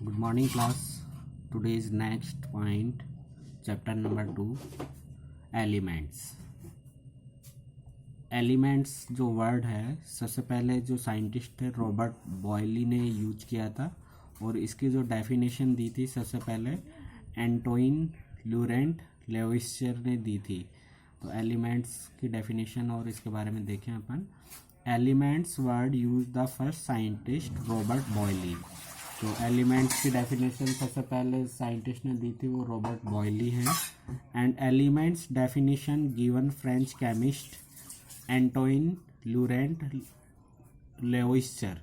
Good morning, class. Today's next point, chapter number 2, elements. Elements जो word है सबसे पहले जो साइंटिस्ट थे रॉबर्ट बॉयली ने यूज किया था और इसकी जो डेफिनेशन दी थी सबसे पहले एंटोइन लूरेंट लेविस्चर ने दी थी। तो एलिमेंट्स की डेफिनेशन और इसके बारे में देखें अपन। Elements word use the first scientist Robert Boyle. तो एलिमेंट्स की डेफिनेशन सबसे पहले साइंटिस्ट ने दी थी वो रॉबर्ट बॉयली है। And elements definition given French chemist Antoine Laurent Lavoisier,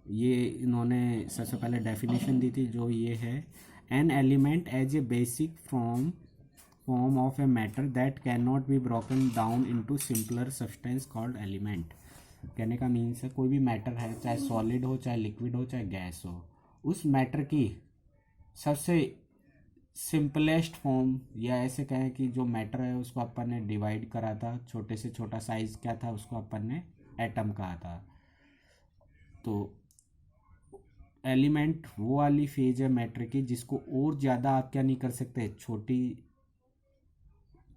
ये इन्होंने सबसे पहले डेफिनेशन दी थी जो ये है an element as a basic form of a matter that can not be broken down into simpler substance called element. कहने का मीन्स है कोई भी मैटर है, चाहे सॉलिड हो, चाहे लिक्विड हो, चाहे गैस हो, उस मैटर की सबसे सिंपलेस्ट फॉर्म, या ऐसे कहें कि जो मैटर है उसको अपन ने डिवाइड करा था, छोटे से छोटा साइज क्या था उसको अपन ने एटम कहा था। तो एलिमेंट वो वाली फेज है मैटर की जिसको और ज़्यादा आप क्या नहीं कर सकते, छोटी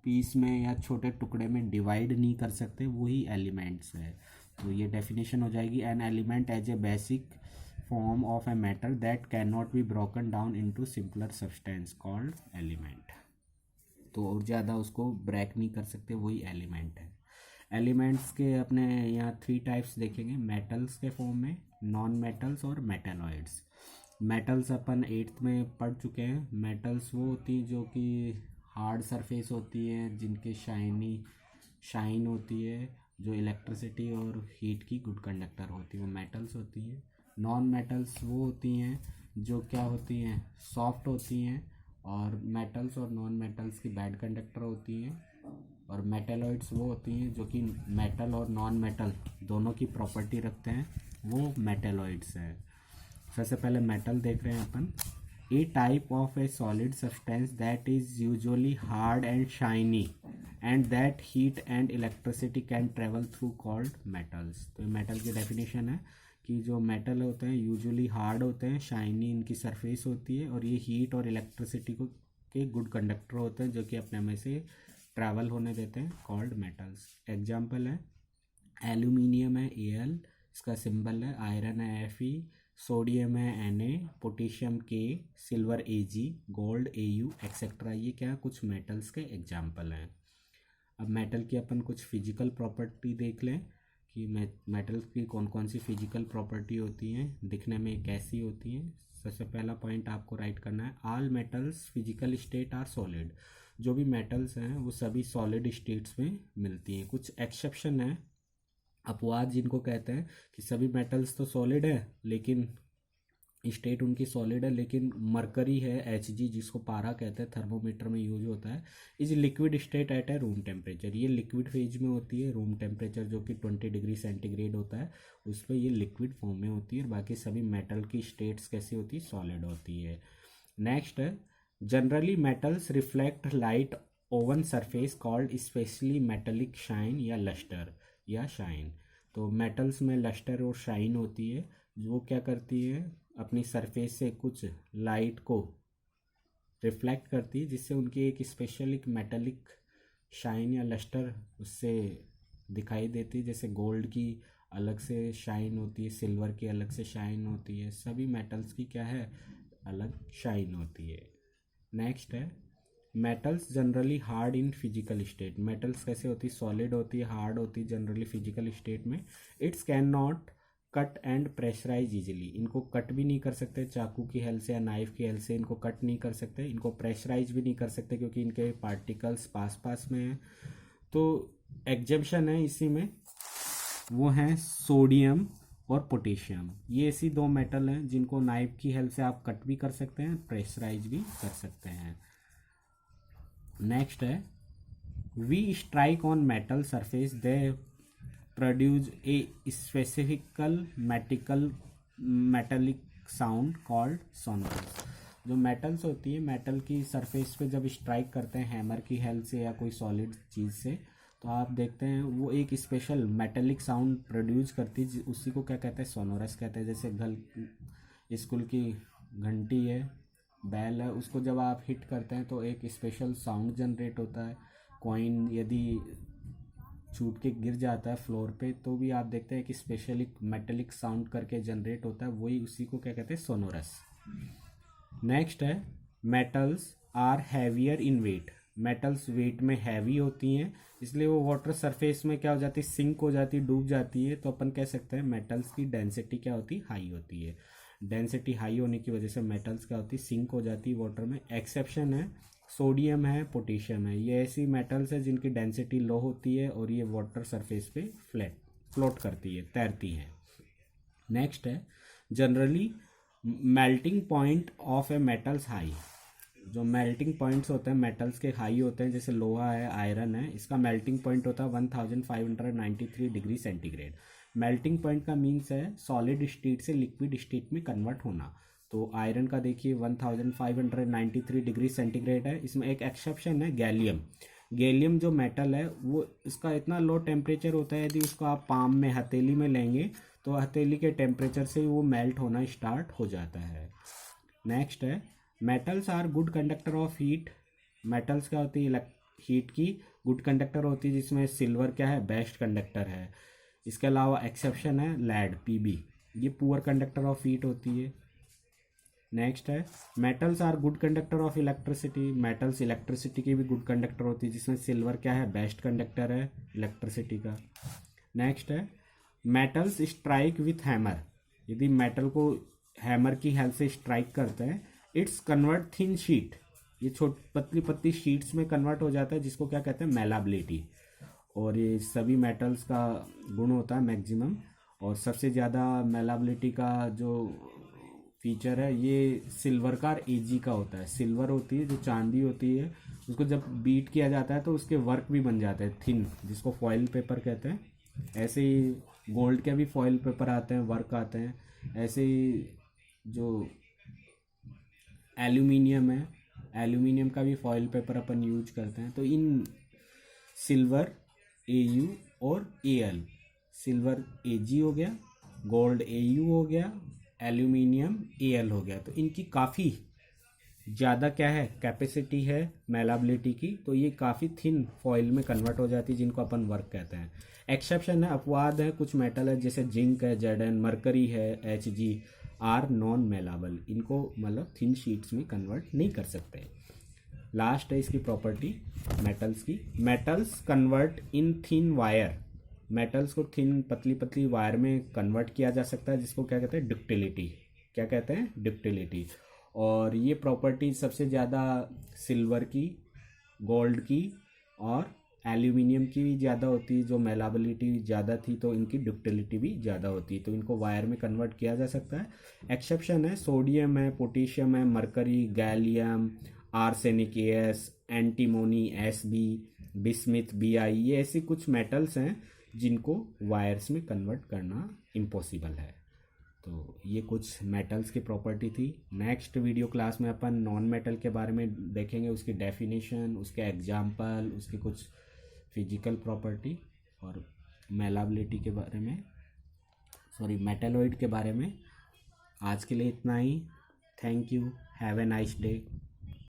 पीस में या छोटे टुकड़े में डिवाइड नहीं कर सकते, वही एलिमेंट्स है। तो ये डेफिनेशन हो जाएगी an element as a basic form of a matter that cannot be broken down into simpler substance called element। तो और ज़्यादा उसको ब्रेक नहीं कर सकते, वही एलिमेंट है। एलिमेंट्स के अपने यहाँ 3 टाइप्स देखेंगे, मेटल्स के फॉर्म में, नॉन मेटल्स और मेटेलॉइड्स। मेटल्स अपन 8th में पढ़ चुके हैं। मेटल्स वो होती हैं जो कि हार्ड सरफेस होती है, जिनके शाइन होती है, जो इलेक्ट्रिसिटी और हीट की गुड कंडक्टर होती है, वो मेटल्स होती हैं। नॉन मेटल्स वो होती हैं जो क्या होती हैं, सॉफ्ट होती हैं, और मेटल्स और नॉन मेटल्स की बैड कंडक्टर होती हैं। और मेटेलॉइड्स वो होती हैं जो कि मेटल और नॉन मेटल दोनों की प्रॉपर्टी रखते हैं, वो मेटेलॉइड्स हैं। सबसे पहले मेटल देख रहे हैं अपन। A type of a solid substance that is usually hard and shiny and that heat and electricity can travel through called metals. तो मेटल की डेफिनेशन है कि जो मेटल होते हैं यूजुअली हार्ड होते हैं, शाइनी इनकी सरफेस होती है, और ये हीट और इलेक्ट्रिसिटी को के गुड कंडक्टर होते हैं जो कि अपने में से ट्रैवल होने देते हैं, कॉल्ड मेटल्स। एग्जांपल है एल्यूमिनियम है Al, इसका सिंबल है, आयरन है Fe, सोडियम है Na, potassium K, silver Ag, gold Au etcetera. ये क्या कुछ मेटल्स के एग्जाम्पल हैं। अब मेटल की अपन कुछ फिजिकल प्रॉपर्टी देख लें कि मेटल की कौन कौन सी फिजिकल प्रॉपर्टी होती हैं, दिखने में कैसी होती हैं। सबसे पहला पॉइंट आपको राइट करना है, all metals physical state are solid. जो भी मेटल्स हैं वो सभी सॉलिड स्टेट्स में मिलती हैं। कुछ एक्सेप्शन है, अपवाद जिनको कहते हैं कि सभी मेटल्स तो सॉलिड है लेकिन स्टेट उनकी सॉलिड है, लेकिन मरकरी है Hg, जिसको पारा कहते हैं, थर्मोमीटर में यूज होता है, is liquid state at a room temperature. ये लिक्विड फेज में होती है, रूम टेम्परेचर जो कि 20 डिग्री सेंटीग्रेड होता है उस पर ये लिक्विड फॉर्म में होती है। और बाकी सभी मेटल की स्टेट्स कैसी होती है, सॉलिड होती है। नेक्स्ट है, generally metals reflect light oven surface called specially metallic shine या लस्टर या शाइन। तो मेटल्स में लस्टर और शाइन होती है, वो क्या करती है, अपनी सरफेस से कुछ लाइट को रिफ्लेक्ट करती है, जिससे उनकी एक स्पेशल एक मेटेलिक शाइन या लस्टर उससे दिखाई देती है। जैसे गोल्ड की अलग से शाइन होती है, सिल्वर की अलग से शाइन होती है, सभी मेटल्स की क्या है, अलग शाइन होती है। नेक्स्ट है, metals generally hard in physical state. Metals कैसे होती है, सॉलिड होती है, हार्ड होती है जनरली फिजिकल स्टेट में। It's can not cut and pressurize easily. इनको कट भी नहीं कर सकते, चाकू की हेल्प से या नाइफ की हेल्प से इनको कट नहीं कर सकते, इनको प्रेशराइज भी नहीं कर सकते क्योंकि इनके पार्टिकल्स पास पास में हैं। तो एग्जेप्शन है इसी में, वो हैं सोडियम और पोटेशियम। ये ऐसी 2 मेटल हैं जिनको नाइफ की हेल्प से आप कट भी कर सकते हैं, प्रेशराइज भी कर सकते हैं। नेक्स्ट है, we strike on metal surface they produce a specifical metallic sound called sonorous। जो मेटल्स होती है, मेटल की सरफेस पे जब स्ट्राइक करते हैं हैमर की हेल्प से या कोई सॉलिड चीज़ से, तो आप देखते हैं वो एक स्पेशल मेटेलिक साउंड प्रोड्यूस करती है, उसी को क्या कहते हैं, सोनोरस कहते हैं। जैसे स्कूल की घंटी है, बैल है, उसको जब आप हिट करते हैं तो एक स्पेशल साउंड जनरेट होता है। कॉइन यदि छूट के गिर जाता है फ्लोर पे तो भी आप देखते हैं कि स्पेशली मेटेलिक साउंड करके जनरेट होता है, वही उसी को क्या कहते हैं, सोनोरस। नेक्स्ट है metals are heavier in weight. Metals weight में हैवी होती हैं, इसलिए वो वाटर सरफेस में क्या हो जाती है, सिंक हो जाती है, डूब जाती है। तो अपन कह सकते हैं मेटल्स की डेंसिटी क्या होती है, हाई होती है। डेंसिटी हाई होने की वजह से मेटल्स क्या होती है, सिंक हो जाती है वाटर में। एक्सेप्शन है सोडियम है, पोटेशियम है, ये ऐसी मेटल्स है जिनकी डेंसिटी लो होती है और ये वाटर सरफेस पे फ्लोट करती है, तैरती हैं। नेक्स्ट है generally melting point of A metals high. जो मेल्टिंग पॉइंट्स होते हैं मेटल्स के हाई होते हैं, जैसे लोहा है, आयरन है, इसका मेल्टिंग पॉइंट होता है 1593 डिग्री सेंटीग्रेड। मेल्टिंग पॉइंट का मीन्स है सॉलिड स्टेट से लिक्विड स्टेट में कन्वर्ट होना। तो आयरन का देखिए 1593 डिग्री सेंटीग्रेड है। इसमें एक एक्सेप्शन है गैलियम। गैलियम जो मेटल है वो इसका इतना लो टेम्परेचर होता है, यदि उसको आप पाम में हथेली में लेंगे तो हथेली के टेम्परेचर से वो मेल्ट होना स्टार्ट हो जाता है। नेक्स्ट है metals are good conductor of heat. Metals क्या होती है, हीट की गुड कंडक्टर होती है, जिसमें सिल्वर क्या है, बेस्ट कंडक्टर है। इसके अलावा एक्सेप्शन है लेड, पीबी, ये पुअर कंडक्टर ऑफ हीट होती है। नेक्स्ट है metals are good conductor of electricity. Metals electricity की भी गुड कंडक्टर होती है, जिसमें सिल्वर क्या है, बेस्ट कंडक्टर है इलेक्ट्रिसिटी का। नेक्स्ट है मेटल्स स्ट्राइक विथ हैमर। यदि मेटल को हैमर की हेल्प से स्ट्राइक करते हैं, इट्स कन्वर्ट थिन शीट, ये पतली पतली शीट्स में कन्वर्ट हो जाता है, जिसको क्या कहते हैं, मेलाबिलिटी। और ये सभी मेटल्स का गुण होता है मैक्सिमम, और सबसे ज़्यादा मेलाबिलिटी का जो फीचर है ये सिल्वर का एजी का होता है। सिल्वर होती है जो चांदी होती है, उसको जब बीट किया जाता है तो उसके वर्क भी बन जाते हैं थिन, जिसको फॉइल पेपर कहते हैं। ऐसे ही गोल्ड के भी फॉइल पेपर आते हैं, वर्क आते हैं। ऐसे ही जो एल्यूमिनियम है, एल्यूमिनियम का भी फॉइल पेपर अपन यूज करते हैं। तो इन सिल्वर AU और AL, सिल्वर AG हो गया, गोल्ड AU हो गया, एल्यूमिनियम AL हो गया। तो इनकी काफ़ी ज़्यादा क्या है, कैपेसिटी है मेलाबिलिटी की, तो ये काफ़ी थिन फॉइल में कन्वर्ट हो जाती है, जिनको अपन वर्क कहते हैं। एक्सेप्शन है, अपवाद है, कुछ मेटल है जैसे जिंक है, Zn, मरकरी है, Hg आर नॉन मेलाबल, इनको मतलब थिन शीट्स में कन्वर्ट नहीं कर सकते। लास्ट है इसकी प्रॉपर्टी मेटल्स की, metals convert in thin wire. Metals को थिन पतली पतली वायर में कन्वर्ट किया जा सकता है, जिसको क्या कहते हैं, डक्टिलिटी। क्या कहते हैं, डक्टिलिटी। और ये प्रॉपर्टी सबसे ज़्यादा सिल्वर की, गोल्ड की और एल्यूमिनियम की भी ज़्यादा होती है। जो मेलाबिलिटी ज़्यादा थी तो इनकी डक्टिलिटी भी ज़्यादा होती है, तो इनको वायर में कन्वर्ट किया जा सकता है। एक्सेप्शन है सोडियम है, पोटेशियम है, mercury, gallium, arsenic AS, antimony SB, bismuth BI, ये ऐसी कुछ मेटल्स हैं जिनको वायर्स में कन्वर्ट करना इम्पॉसिबल है। तो ये कुछ मेटल्स की प्रॉपर्टी थी। नेक्स्ट वीडियो क्लास में अपन नॉन मेटल के बारे में देखेंगे, उसकी डेफिनेशन, उसके एग्जाम्पल, उसकी कुछ फिजिकल प्रॉपर्टी और मेलाबिलिटी के बारे में, सॉरी मेटेलॉइड के बारे में। आज के लिए इतना ही। Thank you, have a nice day.